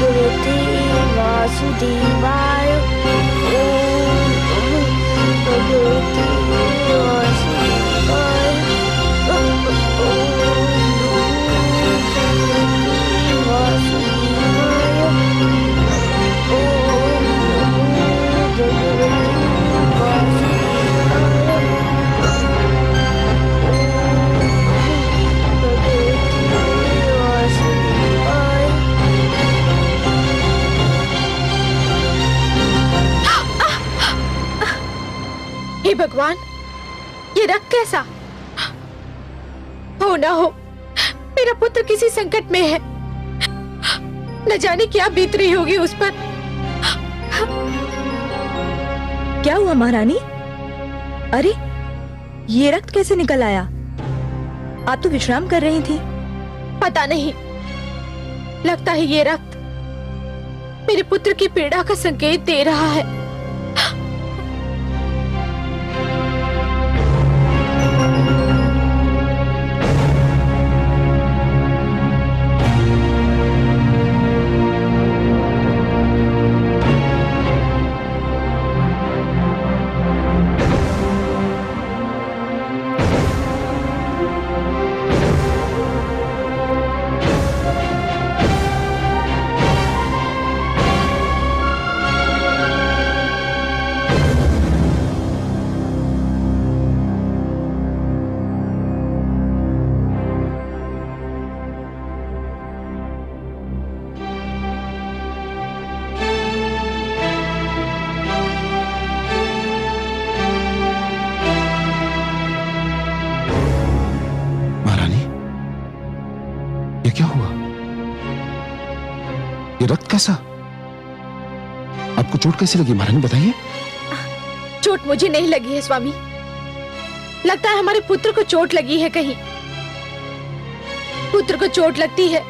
भगवते वासुदेवाय। ओम नमो भगवते वासुदेवाय। ओम नमो भगवते वासुदेवाय। ओम नमो भगवते वासुदेवाय। हे भगवान, ये रक्त कैसा? हो ना हो मेरा पुत्र किसी संकट में है। न जाने क्या बीत रही होगी उस पर। क्या हुआ महारानी? अरे ये रक्त कैसे निकल आया? आप तो विश्राम कर रही थी। पता नहीं, लगता है ये रक्त मेरे पुत्र की पीड़ा का संकेत दे रहा है। ये क्या हुआ? ये रक्त कैसा? आपको चोट कैसी लगी महारानी, बताइए। चोट मुझे नहीं लगी है स्वामी, लगता है हमारे पुत्र को चोट लगी है कहीं। पुत्र को चोट लगती है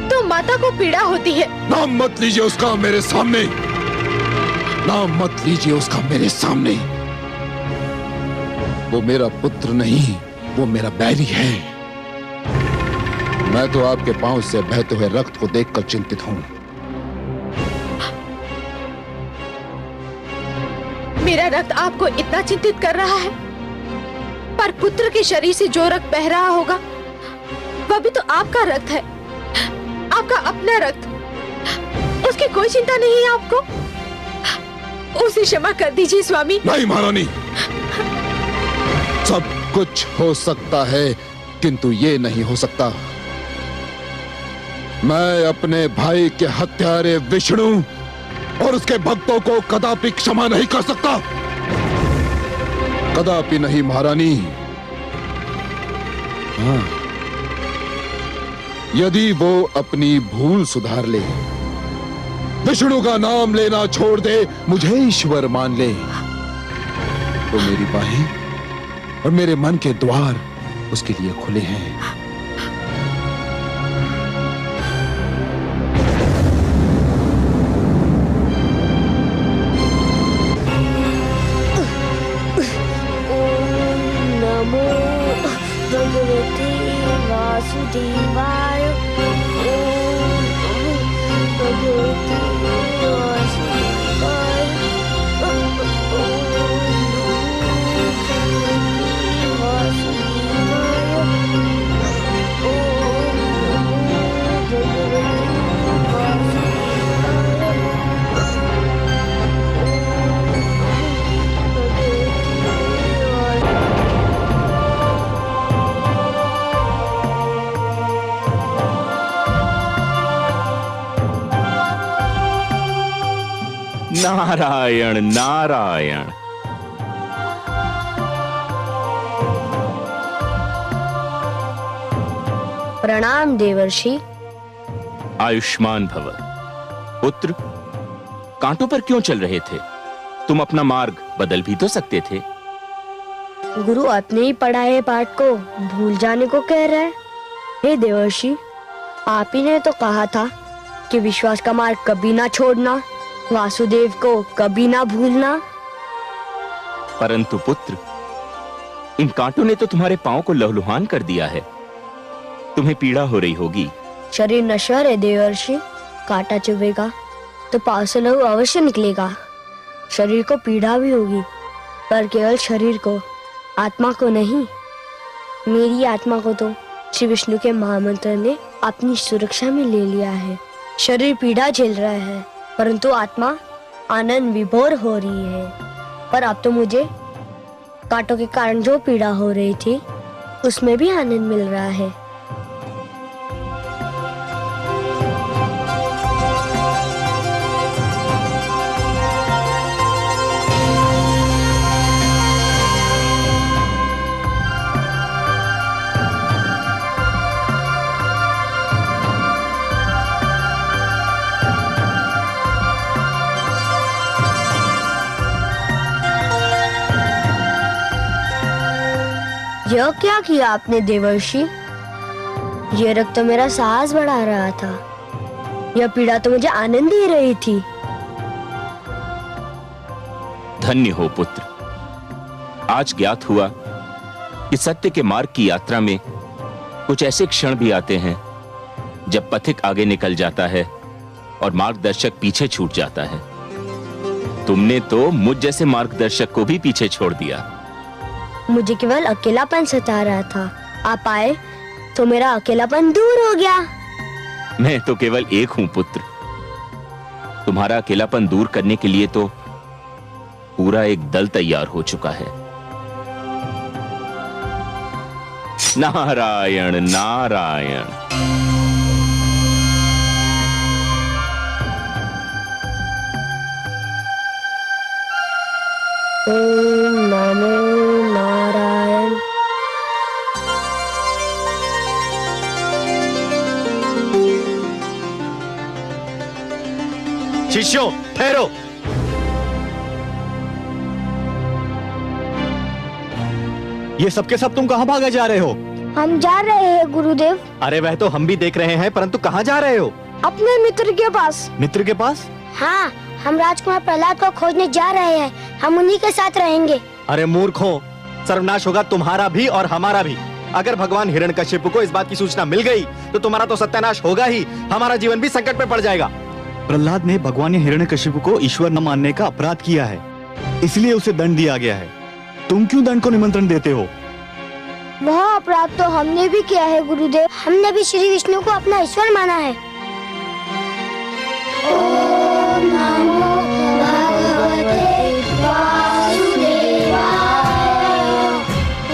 तो माता को पीड़ा होती है। नाम मत लीजिए उसका मेरे सामने, नाम मत लीजिए उसका मेरे सामने। वो मेरा पुत्र नहीं, वो मेरा बैरी है। मैं तो आपके पांव से बहते हुए रक्त को देखकर चिंतित हूं। मेरा रक्त आपको इतना चिंतित कर रहा है, पर पुत्र के शरीर से जो रक्त बह रहा होगा वह भी तो आपका रक्त है, आपका अपना रक्त। उसकी कोई चिंता नहीं है आपको? उसे क्षमा कर दीजिए स्वामी। नहीं महारानी, सब कुछ हो सकता है किंतु ये नहीं हो सकता। मैं अपने भाई के हत्यारे विष्णु और उसके भक्तों को कदापि क्षमा नहीं कर सकता, कदापि नहीं महारानी। हाँ, यदि वो अपनी भूल सुधार ले, विष्णु का नाम लेना छोड़ दे, मुझे ईश्वर मान ले, तो मेरी बाहें और मेरे मन के द्वार उसके लिए खुले हैं। भगवते वासुदेवाय। ओम नमो भगवते वासुदेवाय। ओम नमो भगवते वासुदेवाय। ओम नमो भगवते नारायण नारायण। प्रणाम देवर्षि। आयुष्मान भव। पुत्र, कांटों पर क्यों चल रहे थे? तुम अपना मार्ग बदल भी तो सकते थे। गुरु अपने ही पढ़ाए पाठ को भूल जाने को कह रहे हैं। हे देवर्षि, आप ही ने तो कहा था कि विश्वास का मार्ग कभी ना छोड़ना, वासुदेव को कभी ना भूलना। परंतु पुत्र, इन कांटों ने तो तुम्हारे पांव को लहलुहान कर दिया है। तुम्हें पीड़ा हो रही होगी। शरीर नश्वर है देवर्षि, कांटा चुभेगा तो पाँव से लहू अवश्य निकलेगा। शरीर को पीड़ा भी होगी, पर केवल शरीर को, आत्मा को नहीं। मेरी आत्मा को तो श्री विष्णु के महामंत्र ने अपनी सुरक्षा में ले लिया है। शरीर पीड़ा झेल रहा है, परंतु आत्मा आनंद विभोर हो रही है। पर अब तो मुझे कांटों के कारण जो पीड़ा हो रही थी, उसमें भी आनंद मिल रहा है। यह क्या किया आपने देवर्षि? यह रक्त तो मेरा साहस बढ़ा रहा था, यह पीड़ा तो मुझे आनंद दे रही थी। धन्य हो पुत्र। आज ज्ञात हुआ कि सत्य के मार्ग की यात्रा में कुछ ऐसे क्षण भी आते हैं जब पथिक आगे निकल जाता है और मार्गदर्शक पीछे छूट जाता है। तुमने तो मुझ जैसे मार्गदर्शक को भी पीछे छोड़ दिया। मुझे केवल अकेलापन सता रहा था, आप आए तो मेरा अकेलापन दूर हो गया। मैं तो केवल एक हूं पुत्र। तुम्हारा अकेलापन दूर करने के लिए तो पूरा एक दल तैयार हो चुका है। नारायण नारायण। ओम नमो नारायण। शिष्यों ठहरो। ये सबके सब तुम कहाँ भागे जा रहे हो? हम जा रहे हैं गुरुदेव। अरे वह तो हम भी देख रहे हैं, परंतु कहाँ जा रहे हो? अपने मित्र के पास। मित्र के पास? हाँ, हम राजकुमार प्रहलाद को खोजने जा रहे हैं। हम उन्हीं के साथ रहेंगे। अरे मूर्खों, सर्वनाश होगा तुम्हारा भी और हमारा भी। अगर भगवान हिरण्यकशिपु को इस बात की सूचना मिल गई तो तुम्हारा तो सत्यानाश होगा ही, हमारा जीवन भी संकट में पड़ जाएगा। प्रहलाद ने भगवान हिरण्यकशिपु को ईश्वर न मानने का अपराध किया है, इसलिए उसे दंड दिया गया है। तुम क्यों दंड को निमंत्रण देते हो? वह अपराध तो हमने भी किया है गुरुदेव। हमने भी श्री विष्णु को अपना ईश्वर माना है। ओम नमो भगवते वासुदेवाय।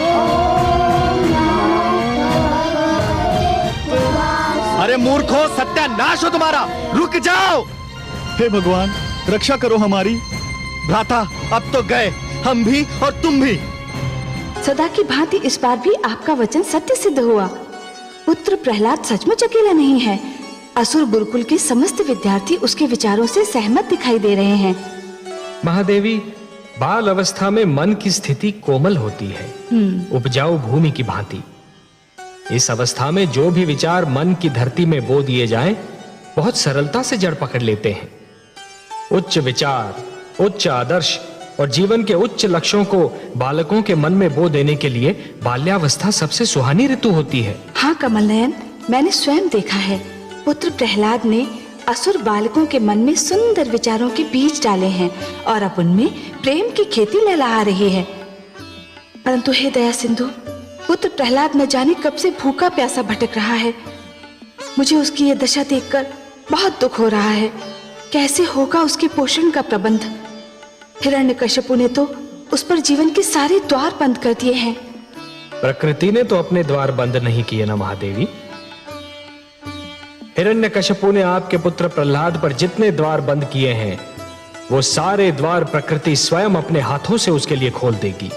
ओम नमो भगवते वासुदेवाय। अरे मूर्खों, सत्यानाश हो तुम्हारा। रुक जाओ। हे भगवान, रक्षा करो हमारी। भ्राता, अब तो गए हम भी और तुम भी। सदा की भांति इस बार भी आपका वचन सत्य सिद्ध हुआ। पुत्र प्रहलाद सचमुच अकेला नहीं है। असुर गुरुकुल के समस्त विद्यार्थी उसके विचारों से सहमत दिखाई दे रहे हैं। महादेवी, बाल अवस्था में मन की स्थिति कोमल होती है, उपजाऊ भूमि की भांति। इस अवस्था में जो भी विचार मन की धरती में बो दिए जाएं, बहुत सरलता से जड़ पकड़ लेते हैं। उच्च विचार, उच्च आदर्श और जीवन के उच्च लक्ष्यों को बालकों के मन में बो देने के लिए बाल्यावस्था सबसे सुहानी ऋतु होती है। हाँ कमल नयन, मैंने स्वयं देखा है। पुत्र प्रहलाद ने असुर बालकों के मन में सुंदर विचारों के बीज डाले हैं और अब उनमें प्रेम की खेती लहलहा रही है। परंतु हे दया सिंधु, पुत्र प्रहलाद न जाने कब से भूखा प्यासा भटक रहा है। मुझे उसकी ये दशा देखकर बहुत दुख हो रहा है। कैसे होगा उसके पोषण का प्रबंध? हिरण्यकशिपु ने तो उस पर जीवन के सारे द्वार बंद कर दिए हैं। प्रकृति ने तो अपने द्वार बंद नहीं किए ना महादेवी। हिरण्यकशिपु ने आपके पुत्र प्रहलाद पर जितने द्वार बंद किए हैं, वो सारे द्वार प्रकृति स्वयं अपने हाथों से उसके लिए खोल देगी।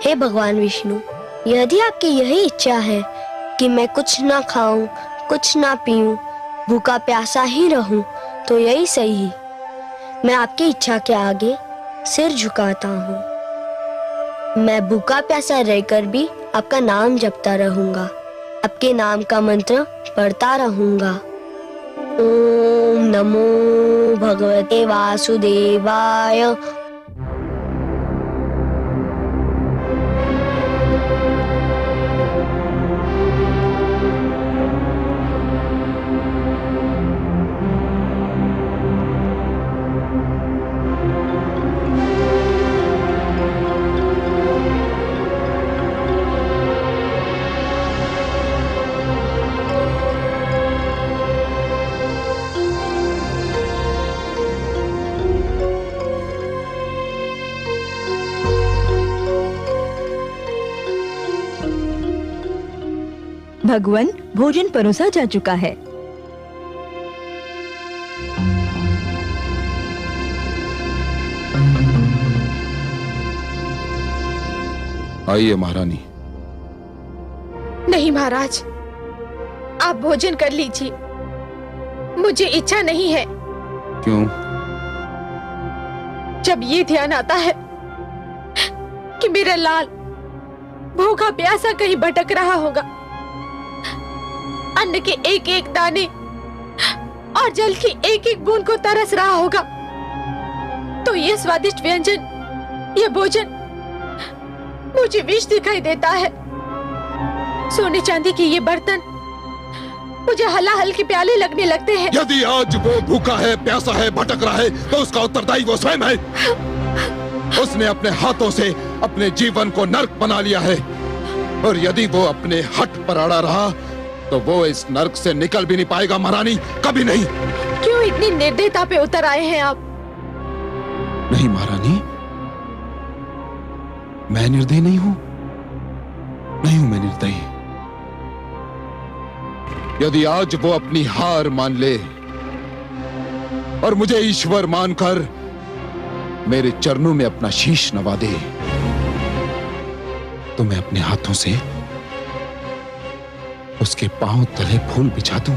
हे भगवान विष्णु, यदि आपकी यही इच्छा है कि मैं कुछ ना खाऊं, कुछ ना पीऊं, भूखा प्यासा ही रहूं, तो यही सही। मैं आपकी इच्छा के आगे सिर झुकाता हूँ। मैं भूखा प्यासा रहकर भी आपका नाम जपता रहूंगा, आपके नाम का मंत्र पढ़ता रहूंगा। ओम नमो भगवते वासुदेवाय। भगवान, भोजन परोसा जा चुका है। आइए महारानी। नहीं महाराज, आप भोजन कर लीजिए, मुझे इच्छा नहीं है। क्यों? जब ये ध्यान आता है कि मेरा लाल भूखा प्यासा कहीं भटक रहा होगा, अन्न के एक एक दाने और जल की एक एक बूंद को तरस रहा होगा, तो ये स्वादिष्ट व्यंजन, ये भोजन मुझे विष दिखाई देता है। सोने चांदी के ये बर्तन मुझे हलाहल के प्याले लगने लगते हैं। यदि आज वो भूखा है, प्यासा है, भटक रहा है, तो उसका उत्तरदायी वो स्वयं है। उसने अपने हाथों से अपने जीवन को नर्क बना लिया है, और यदि वो अपने हठ पर अड़ा रहा तो वो इस नर्क से निकल भी नहीं पाएगा महारानी, कभी नहीं। क्यों इतनी निर्दयता पे उतर आए हैं आप? नहीं महारानी, मैं निर्दयी नहीं हूं, नहीं हूं मैं निर्दयी। यदि आज वो अपनी हार मान ले और मुझे ईश्वर मानकर मेरे चरणों में अपना शीश नवा दे, तो मैं अपने हाथों से उसके पांव तले फूल बिछा दूं,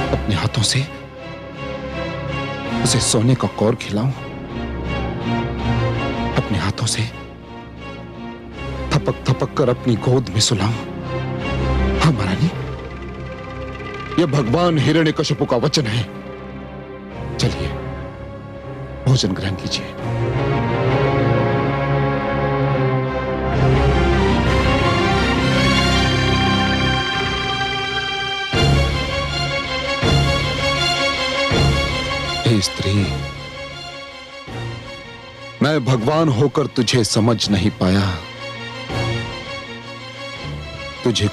अपने हाथों से उसे सोने का कौर खिलाऊं, अपने हाथों से थपक थपक कर अपनी गोद में सुलाऊं। हाँ महारानी, यह भगवान हिरण्यकशिपु का वचन है। चलिए भोजन ग्रहण कीजिए। हे स्त्री, मैं भगवान होकर तुझे समझ नहीं पाया। तुझे